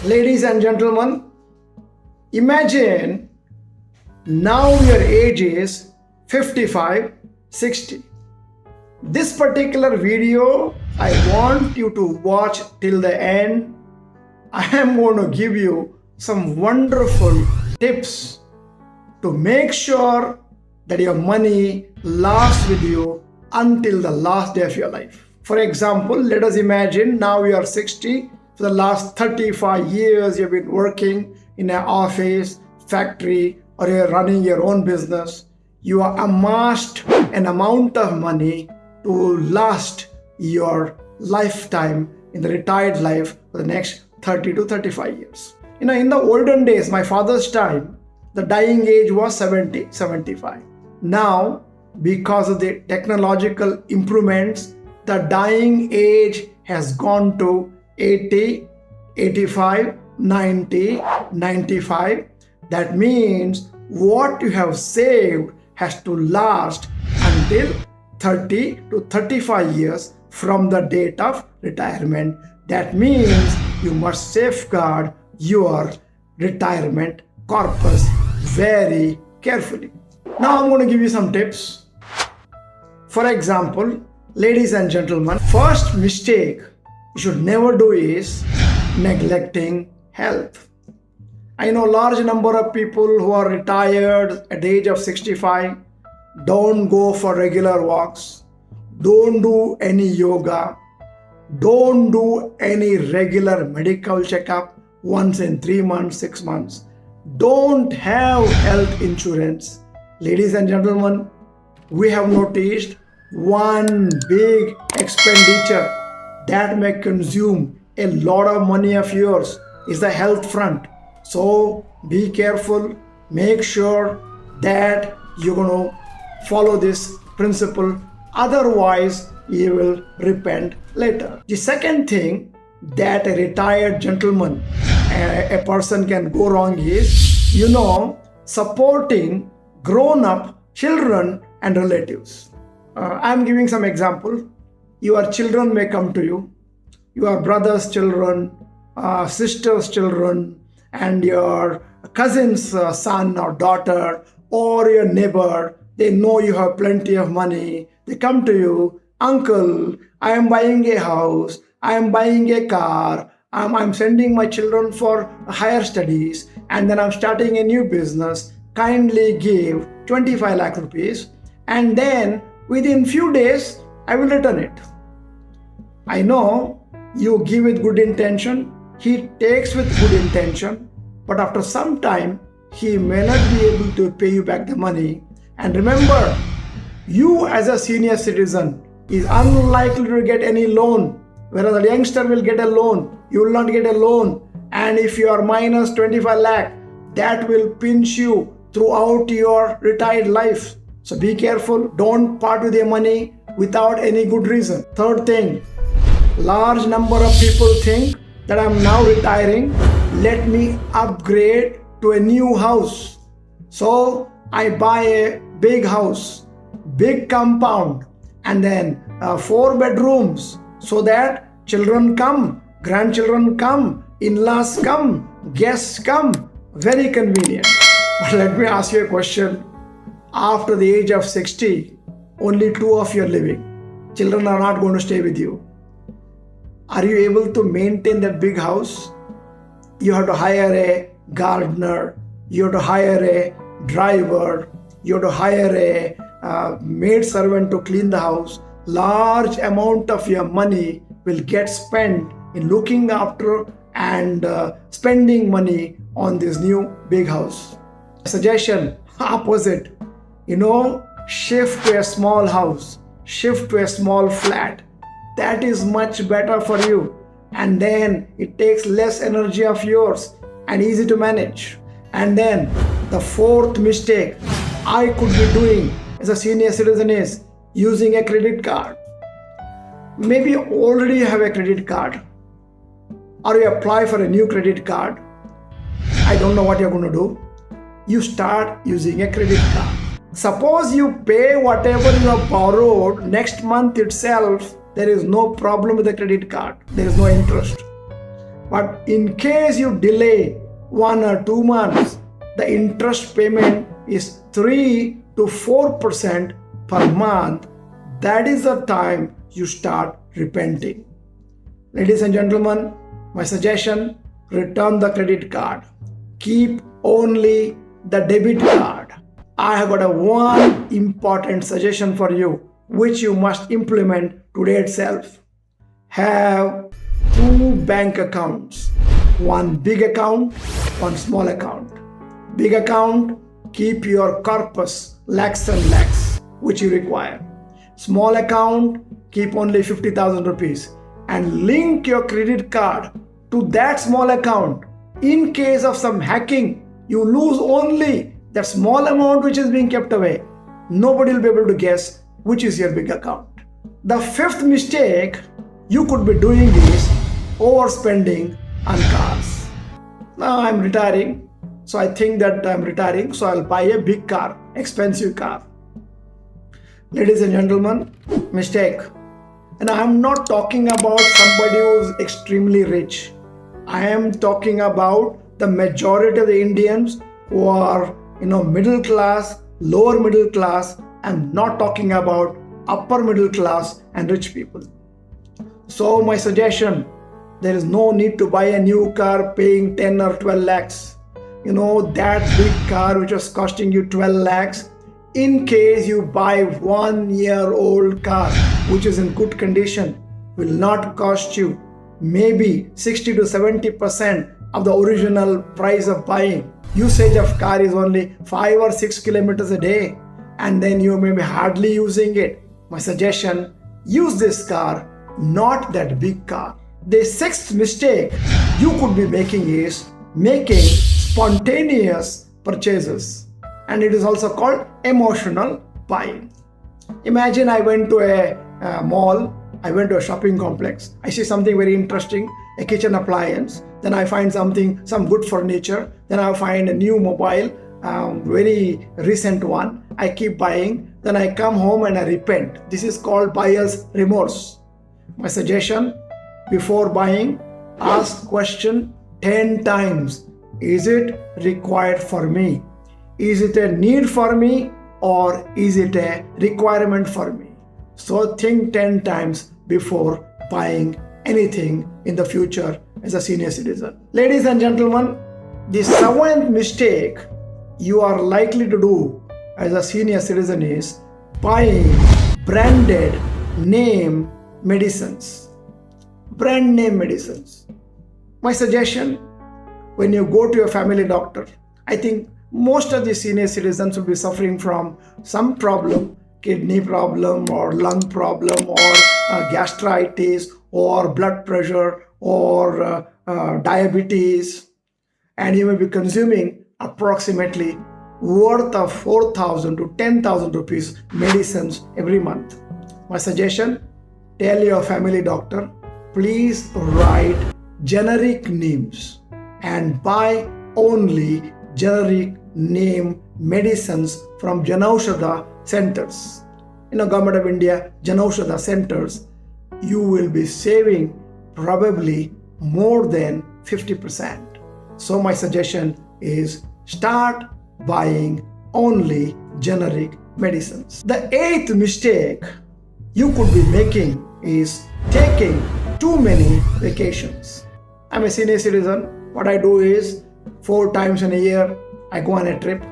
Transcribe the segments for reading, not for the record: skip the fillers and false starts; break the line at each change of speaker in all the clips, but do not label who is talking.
Ladies and gentlemen, imagine now your age is 55, 60. This particular video, I want you to watch till the end. I am going to give you some wonderful tips to make sure that your money lasts with you until the last day of your life. For example, let us imagine now you are 60. For the last 35 years, you've been working in an office, factory, or you're running your own business. You have amassed an amount of money to last your lifetime in the retired life for the next 30 to 35 years. In the olden days, my father's time, the dying age was 70, 75. Now, because of the technological improvements, the dying age has gone to 80, 85, 90, 95. That means what you have saved has to last until 30 to 35 years from the date of retirement. That means you must safeguard your retirement corpus very carefully. Now I'm going to give you some tips. For example, ladies and gentlemen, first mistake you should never do is neglecting health. I know large number of people who are retired at the age of 65 don't go for regular walks, don't do any yoga, don't do any regular medical checkup once in 3 months, 6 months, don't have health insurance. Ladies and gentlemen, we have noticed one big expenditure that may consume a lot of money of yours is the health front. So be careful, make sure that you're going to follow this principle, otherwise you will repent later. The second thing that a retired gentleman, a person can go wrong is, supporting grown-up children and relatives. I'm giving some example. Your children may come to you, your brother's children, sister's children, and your cousin's son or daughter, or your neighbor. They know you have plenty of money. They come to you, uncle, I am buying a house, I am buying a car, I'm sending my children for higher studies, and then I'm starting a new business. Kindly give 25 lakh rupees, and then within few days, I will return it. I know you give with good intention, he takes with good intention, but after some time, he may not be able to pay you back the money. And remember, you as a senior citizen is unlikely to get any loan, whereas a youngster will get a loan. You will not get a loan. And if you are minus 25 lakh, that will pinch you throughout your retired life. So be careful, don't part with your money without any good reason. Third thing, large number of people think that I'm now retiring, let me upgrade to a new house. So I buy a big house, big compound, and then 4 bedrooms, so that children come, grandchildren come, in-laws come, guests come, very convenient. But let me ask you a question. After the age of 60, only 2 of you are living. Children are not going to stay with you. Are you able to maintain that big house? You have to hire a gardener, you have to hire a driver, you have to hire a maid servant to clean the house. Large amount of your money will get spent in looking after and spending money on this new big house. Suggestion, opposite. Shift to a small house, shift to a small flat. That is much better for you. And then it takes less energy of yours and easy to manage. And then the fourth mistake I could be doing as a senior citizen is using a credit card. Maybe you already have a credit card, or you apply for a new credit card. I don't know what you're going to do. You start using a credit card. Suppose you pay whatever you have borrowed next month itself, there is no problem with the credit card. There is no interest. But in case you delay 1 or 2 months, the interest payment is 3 to 4% per month. That is the time you start repenting. Ladies and gentlemen, my suggestion, return the credit card. Keep only the debit card. I have got one important suggestion for you, which you must implement today itself. Have 2 bank accounts. One big account, one small account. Big account, keep your corpus, lakhs and lakhs, which you require. Small account, keep only 50,000 rupees and link your credit card to that small account. In case of some hacking, you lose only that small amount which is being kept away. Nobody will be able to guess which is your big account. The fifth mistake you could be doing is overspending on cars. Now I'm retiring, so I think that I'm retiring, so I'll buy a big car, expensive car. Ladies and gentlemen, mistake. And I'm not talking about somebody who's extremely rich. I am talking about the majority of the Indians who are, middle class, lower middle class. I'm not talking about upper middle class and rich people. So my suggestion, there is no need to buy a new car paying 10 or 12 lakhs. That big car which was costing you 12 lakhs, in case you buy 1-year-old car which is in good condition, will not cost you maybe 60 to 70% of the original price of buying. Usage of car is only 5 or 6 kilometers a day, and then you may be hardly using it. My suggestion, use this car, not that big car. The sixth mistake you could be making is making spontaneous purchases, and it is also called emotional buying. Imagine I went to a mall, I went to a shopping complex, I see something very interesting, a kitchen appliance, then I find some good furniture, then I find a new mobile, very recent one, I keep buying, then I come home and I repent. This is called buyer's remorse. My suggestion, before buying, ask question 10 times. Is it required for me? Is it a need for me, or is it a requirement for me? So think 10 times before buying anything in the future as a senior citizen. Ladies and gentlemen, the seventh mistake you are likely to do as a senior citizen is buying branded name medicines. Brand name medicines. My suggestion, when you go to your family doctor, I think most of the senior citizens will be suffering from some problem, kidney problem or lung problem or gastritis or blood pressure or diabetes, and you may be consuming approximately worth of 4,000 to 10,000 rupees medicines every month. My suggestion, tell your family doctor, please write generic names and buy only generic name medicines from Janaushadha centers. Government of India, Janaushadha centers, you will be saving probably more than 50%. So my suggestion is start buying only generic medicines. The eighth mistake you could be making is taking too many vacations. I'm a senior citizen. What I do is 4 times in a year, I go on a trip,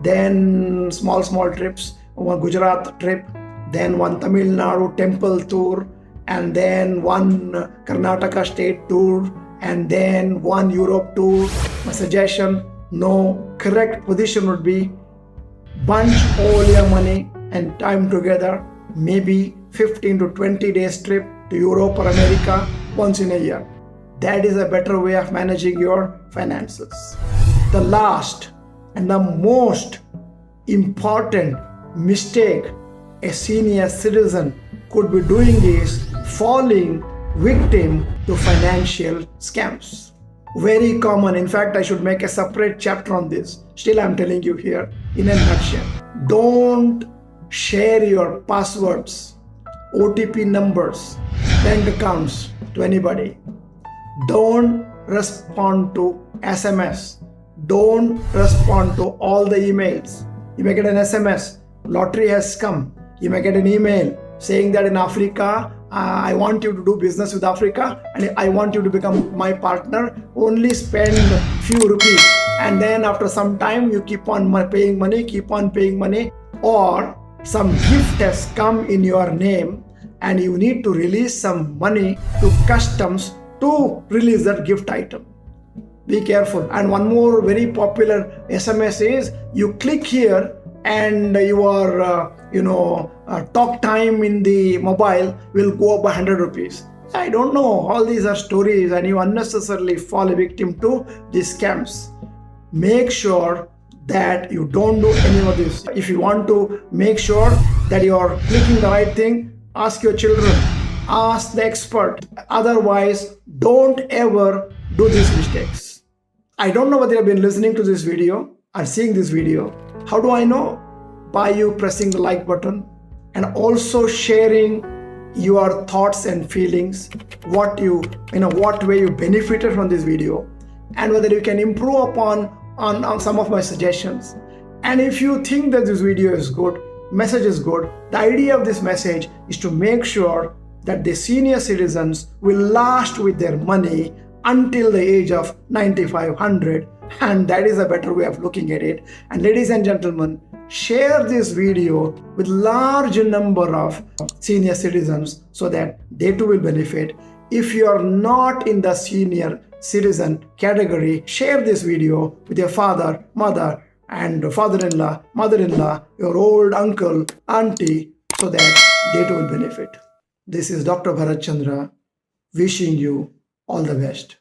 then small trips, one Gujarat trip, then one Tamil Nadu temple tour, and then one Karnataka state tour, and then one Europe tour. My suggestion, correct position would be bunch all your money and time together, maybe 15 to 20 days trip to Europe or America once in a year. That is a better way of managing your finances. The last and the most important mistake a senior citizen could be doing is falling victim to financial scams. Very common. In fact, I should make a separate chapter on this. Still, I'm telling you here in a nutshell. Don't share your passwords, OTP numbers, bank accounts to anybody. Don't respond to SMS. Don't respond to all the emails. You may get an SMS, lottery has come. You may get an email saying that in Africa, I want you to do business with Africa and I want you to become my partner. Only spend few rupees. And then after some time, you keep on paying money, or some gift has come in your name and you need to release some money to customs to release that gift item. Be careful. And one more very popular SMS is you click here and your talk time in the mobile will go up by 100 rupees. I don't know. All these are stories and you unnecessarily fall a victim to these scams. Make sure that you don't do any of this. If you want to make sure that you are clicking the right thing, ask your children, ask the expert. Otherwise, don't ever do these mistakes. I don't know whether you have been listening to this video or seeing this video. How do I know? By you pressing the like button and also sharing your thoughts and feelings, what way you benefited from this video, and whether you can improve upon on some of my suggestions. And if you think that this video is good, message is good, the idea of this message is to make sure that the senior citizens will last with their money until the age of 9500, and that is a better way of looking at it. And ladies and gentlemen, share this video with large number of senior citizens so that they too will benefit. If you are not in the senior citizen category, share this video with your father, mother, and father-in-law, mother-in-law, your old uncle, auntie, so that they too will benefit. This is Dr. Bharat Chandra wishing you all the best.